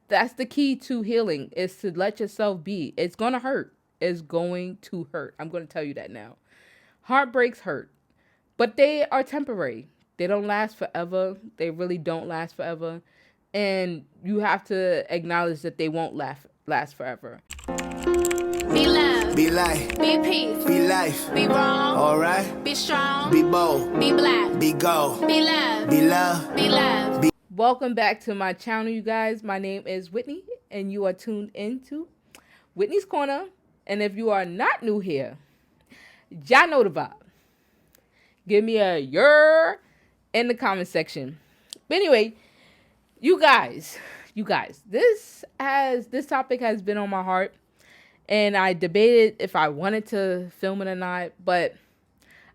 That's the key to healing, is to let yourself be. It's gonna hurt. It's going to hurt. I'm gonna tell you that now. Heartbreaks hurt, but they are temporary. They don't last forever. They really don't last forever. And you have to acknowledge that they won't last forever. Be love. Be light. Be peace. Be life. Be wrong. Alright. Be strong. Be bold. Be black. Be gold. Be love. Be love. Be love. Welcome back to my channel, you guys. My name is Whitney, and you are tuned into Whitney's Corner. And if you are not new here, y'all know the vibe. Give me a yer in the comment section. But anyway, you guys, this topic has been on my heart, and I debated if I wanted to film it or not, but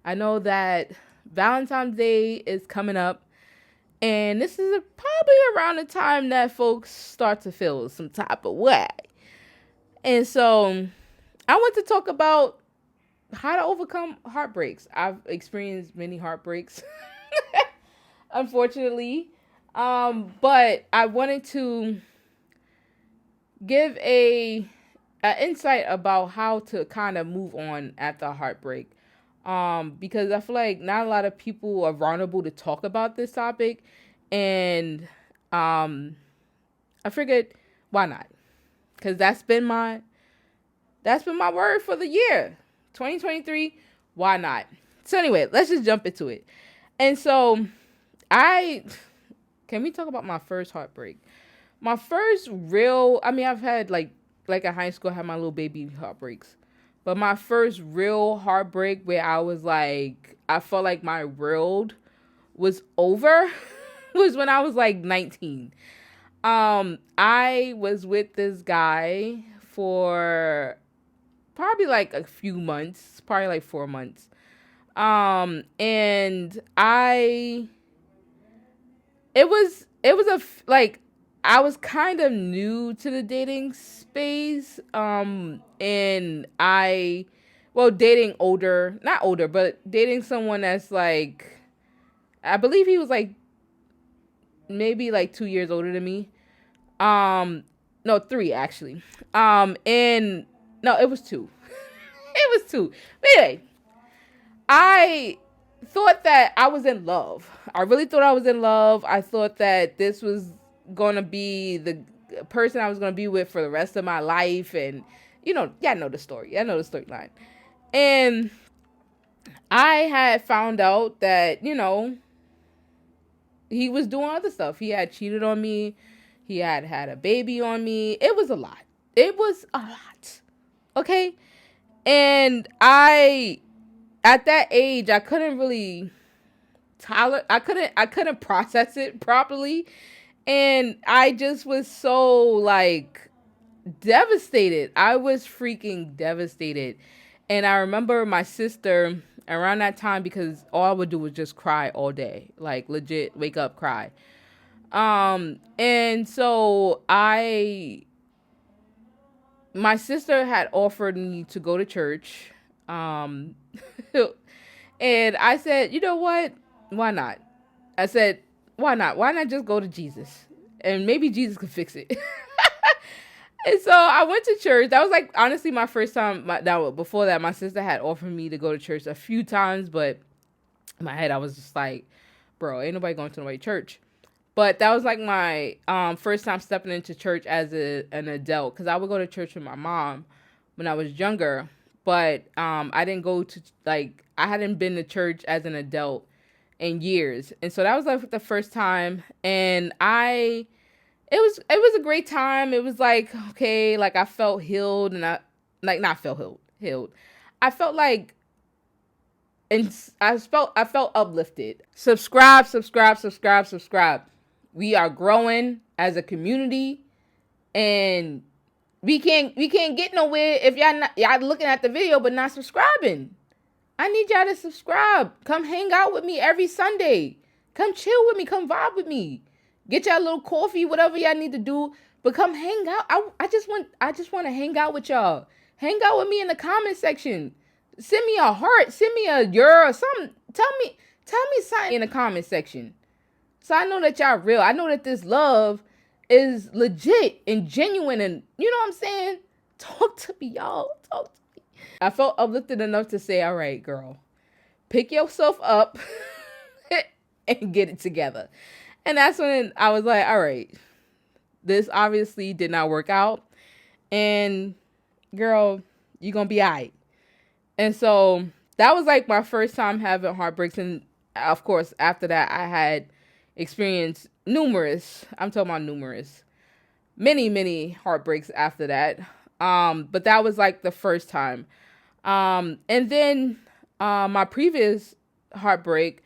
I know that Valentine's Day is coming up, and this is probably around the time that folks start to feel some type of way. And so I want to talk about how to overcome heartbreaks. I've experienced many heartbreaks, unfortunately. But I wanted to give an insight about how to kind of move on after a heartbreak. Because I feel like not a lot of people are vulnerable to talk about this topic, and I figured, why not? Because that's been my word for the year, 2023. Why not? So anyway, let's just jump into it. And so can we talk about my first heartbreak? My first real, I've had like in high school, I had my little baby heartbreaks. But my first real heartbreak where I was like, I felt like my world was over was when I was like 19. I was with this guy for probably like a few months, probably like 4 months. And I was kind of new to the dating space. And dating not older, but dating someone that's like, I believe he was like maybe like 2 years older than me. No, 3 actually. And no, it was 2. It was 2. But anyway, I thought that I was in love. I really thought I was in love. I thought that this was going to be the person I was going to be with for the rest of my life. And, y'all know the story. I know the storyline. And I had found out that, he was doing other stuff. He had cheated on me. He had had a baby on me. It was a lot. It was a lot. Okay? And at that age, I couldn't really I couldn't process it properly. And I just was so like devastated. I was freaking devastated. And I remember my sister around that time, because all I would do was just cry all day, like legit wake up, cry. And so my sister had offered me to go to church. And I said, you know what? Why not? I said, why not? Why not just go to Jesus? And maybe Jesus could fix it. And so I went to church. That was like, honestly, my first time. Before that, my sister had offered me to go to church a few times, but in my head, I was just like, bro, ain't nobody going to nobody church. But that was like my first time stepping into church as an adult, because I would go to church with my mom when I was younger, but I didn't go to, I hadn't been to church as an adult in years. And so that was like the first time, and it was a great time. It was like, okay, like I felt healed, and I felt like, and I felt uplifted. Subscribe. We are growing as a community, and we can't get nowhere if y'all looking at the video but not subscribing. I need y'all to subscribe. Come hang out with me every Sunday. Come chill with me. Come vibe with me. Get y'all a little coffee, whatever y'all need to do, but come hang out. I just want to hang out with y'all. Hang out with me in the comment section. Send me a heart. Send me a or something. Tell me something in the comment section, so I know that y'all real. I know that this love is legit and genuine, and you know what I'm saying? Talk to me, y'all. Talk to me. I felt uplifted enough to say, all right, girl, pick yourself up and get it together. And that's when I was like, all right, this obviously did not work out. And girl, you're going to be all right. And so that was like my first time having heartbreaks. And of course, after that, I had experienced many heartbreaks after that. But that was like the first time. And then my previous heartbreak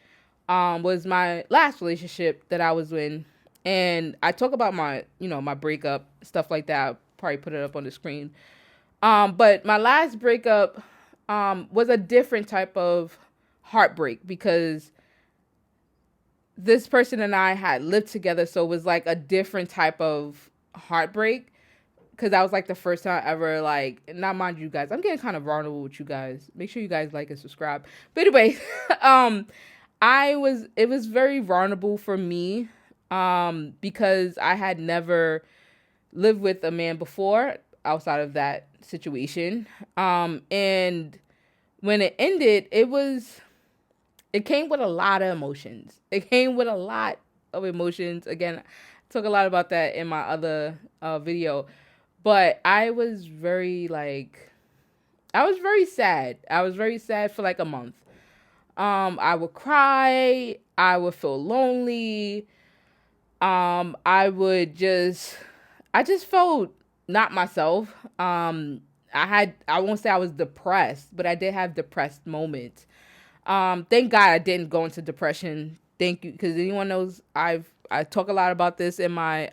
was my last relationship that I was in. And I talk about my breakup, stuff like that. I'll probably put it up on the screen. But my last breakup was a different type of heartbreak because this person and I had lived together. So it was like a different type of heartbreak because that was like the first time ever, like, not mind you guys, I'm getting kind of vulnerable with you guys. Make sure you guys like and subscribe. But anyway, it was very vulnerable for me because I had never lived with a man before outside of that situation. And when it ended, it came with a lot of emotions. Again, I talk a lot about that in my other video. But I was very sad. I was very sad for like a month. I would cry. I would feel lonely. I just felt not myself. I won't say I was depressed, but I did have depressed moments. Thank God I didn't go into depression. Thank you. Cause anyone knows I talk a lot about this in my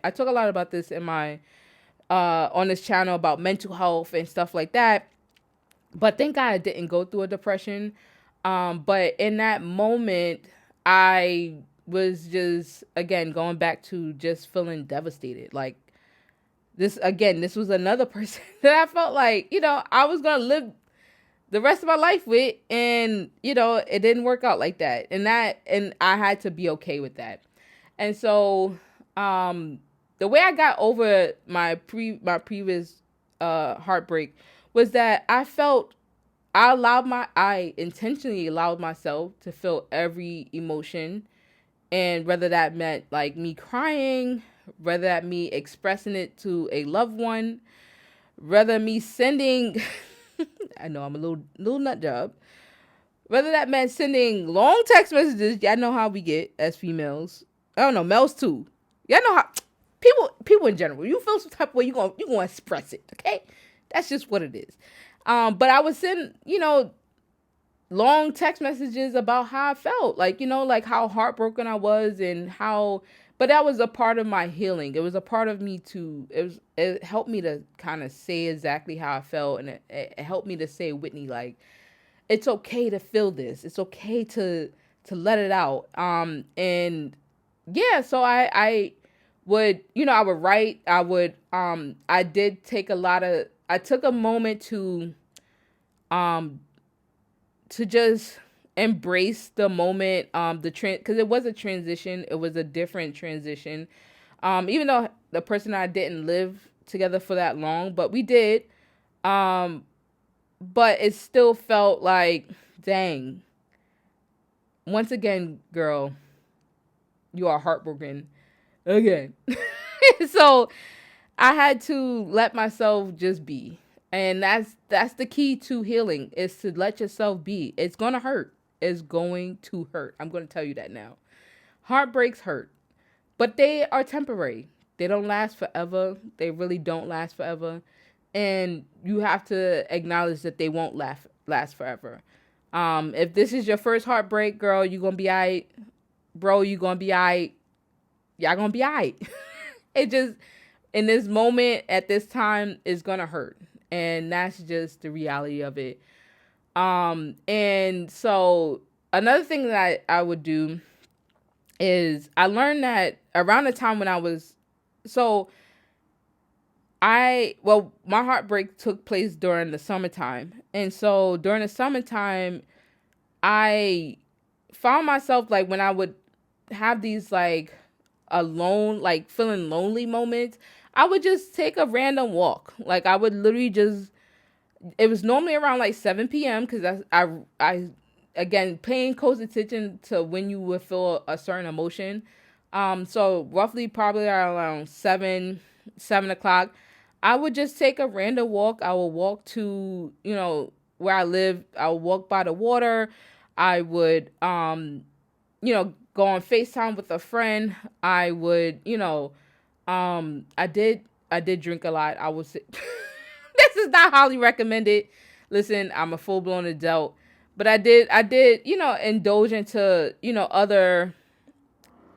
on this channel about mental health and stuff like that. But thank God I didn't go through a depression. But in that moment, I was just, again, going back to just feeling devastated. Like this was another person that I felt like, I was going to live the rest of my life with, and, it didn't work out like that. And I had to be okay with that. And so, the way I got over my previous heartbreak was that I intentionally allowed myself to feel every emotion, and whether that meant like me crying, whether that me expressing it to a loved one, whether me sending I know I'm a little nut job, whether that meant sending long text messages. Y'all know how we get as females. I don't know, males too. Y'all know how people in general, you feel some type of way, you gonna express it, okay? That's just what it is. But I would send, long text messages about how I felt, like how heartbroken I was, but that was a part of my healing. It was a part of me it helped me to kind of say exactly how I felt, and it helped me to say, Whitney, like, it's okay to feel this. It's okay to let it out. And yeah, so I would, I would write, I took a moment to just embrace the moment, because it was a transition. It was a different transition. Even though the person and I didn't live together for that long, but we did. But it still felt like, dang, once again, girl, you are heartbroken again. So I had to let myself just be. And that's the key to healing, is to let yourself be. It's going to hurt. It's going to hurt. I'm going to tell you that now. Heartbreaks hurt, but they are temporary. They don't last forever. They really don't last forever. And you have to acknowledge that they won't last forever. If this is your first heartbreak, girl, you're going to be all right. Bro, you're going to be all right. Y'all going to be all right. It just, in this moment, at this time, it's going to hurt. And that's just the reality of it. And so another thing that I would do is, I learned that around the time when my heartbreak took place during the summertime. And so during the summertime, I found myself, like, when I would have these, like, alone, like feeling lonely moments, I would just take a random walk. Like I would literally just, it was normally around like 7 p.m. because I again paying close attention to when you would feel a certain emotion. So roughly probably around 7 o'clock, I would just take a random walk. I would walk to, where I live. I would walk by the water. I would go on FaceTime with a friend. I would, I did drink a lot. I was this is not highly recommended. Listen, I'm a full blown adult. But I did, indulge into,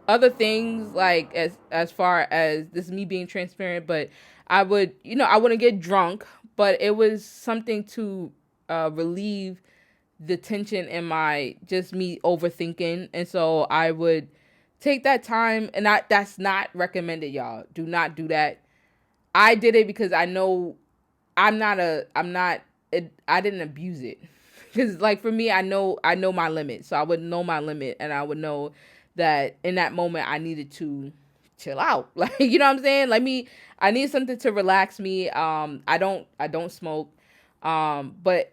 other things, like as far as this is me being transparent, but I would, I wouldn't get drunk, but it was something to relieve the tension in my just me overthinking. And so I would take that time, and that's not recommended, y'all. Do not do that. I did it because I know I didn't abuse it. Because like for me, I know my limit. So I would know my limit, and I would know that in that moment I needed to chill out. Like, you know what I'm saying? I need something to relax me. I don't smoke. But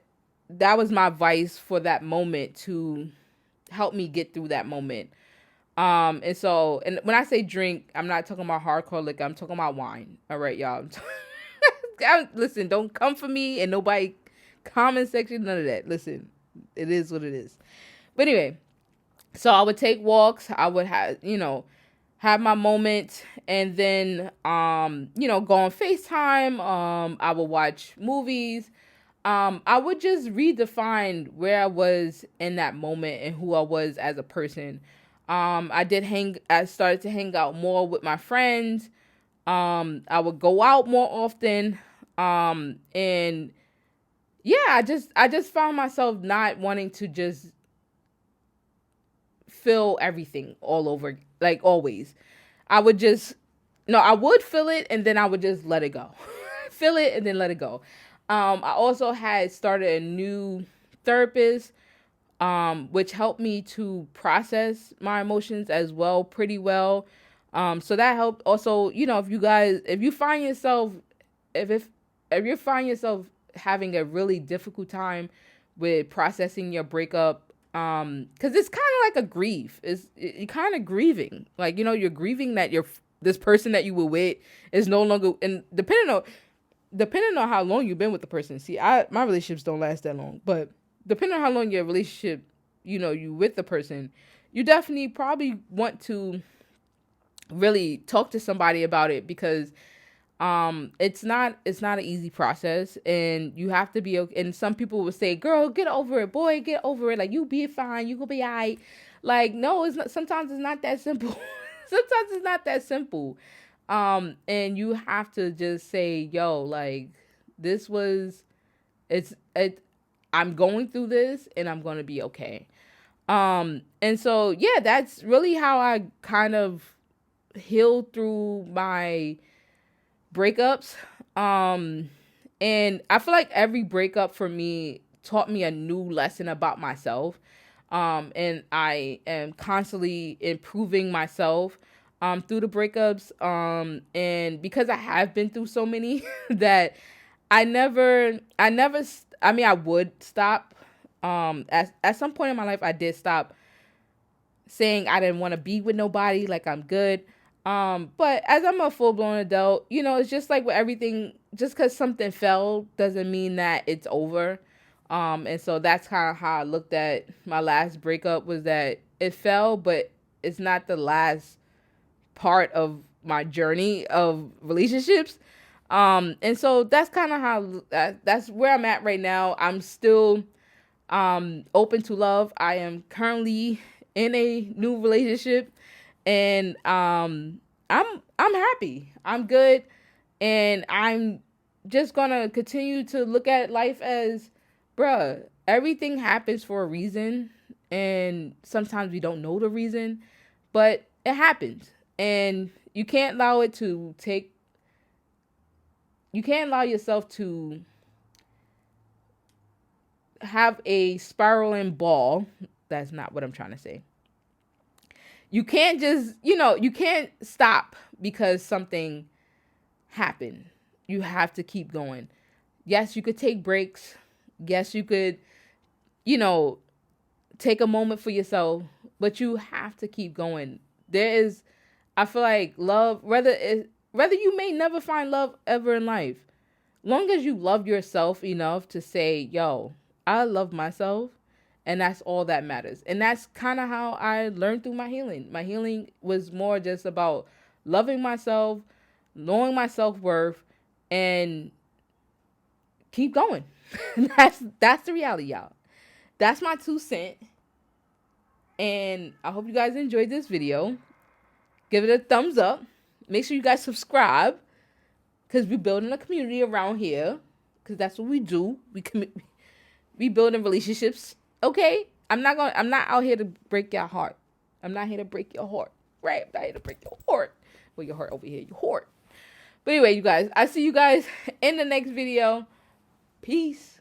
that was my vice for that moment to help me get through that moment. And when I say drink, I'm not talking about hardcore liquor. I'm talking about wine. All right, y'all. Listen, don't come for me and nobody comment section, none of that. Listen, it is what it is. But anyway, so I would take walks. I would have my moment, and then go on FaceTime. I would watch movies. I would just redefine where I was in that moment and who I was as a person. I started to hang out more with my friends. I would go out more often. And yeah, I just found myself not wanting to just feel everything all over, like always. I would just, no, I would feel it and then I would just let it go. Feel it and then let it go. I also had started a new therapist, which helped me to process my emotions as well, pretty well. So that helped. Also, if you find yourself, if you find yourself having a really difficult time with processing your breakup, because it's kind of like a grief. You're kind of grieving, like, you're grieving that this person that you were with is no longer, and depending on how long you've been with the person. See, my relationships don't last that long, but depending on how long your relationship, you with the person, you definitely probably want to really talk to somebody about it, because it's not an easy process, and you have to be okay. And some people will say, girl, get over it, boy, get over it, like, you be fine, you gonna be all right. Like, no, it's not. Sometimes it's not that simple. Sometimes it's not that simple. And you have to just say, yo, like, this was it I'm going through this and I'm gonna be okay. And so yeah, that's really how I kind of healed through my breakups. And I feel like every breakup for me taught me a new lesson about myself. And I am constantly improving myself through the breakups. And because I have been through so many that I would stop. At some point in my life, I did stop saying I didn't want to be with nobody, like I'm good. But as I'm a full blown adult, it's just like with everything, just because something fell doesn't mean that it's over. And so that's kind of how I looked at my last breakup, was that it fell, but it's not the last part of my journey of relationships. And so that's kind of how that's where I'm at right now. I'm still open to love. I am currently in a new relationship, and I'm happy. I'm good, and I'm just gonna continue to look at life as, bruh, everything happens for a reason, and sometimes we don't know the reason, but it happens, and you can't allow yourself to have a spiraling ball. That's not what I'm trying to say. You can't just, you can't stop because something happened. You have to keep going. Yes, you could take breaks. Yes, you could, take a moment for yourself, but you have to keep going. I feel like love, whether you may never find love ever in life, long as you love yourself enough to say, yo, I love myself, and that's all that matters. And that's kind of how I learned through my healing. My healing was more just about loving myself, knowing my self-worth, and keep going. That's the reality, y'all. That's my 2 cents. And I hope you guys enjoyed this video. Give it a thumbs up. Make sure you guys subscribe, because we're building a community around here, because that's what we do. We building relationships. Okay? I'm not out here to break your heart. I'm not here to break your heart. Right? I'm not here to break your heart. Well, your heart over here, your heart. But anyway, you guys, I see you guys in the next video. Peace.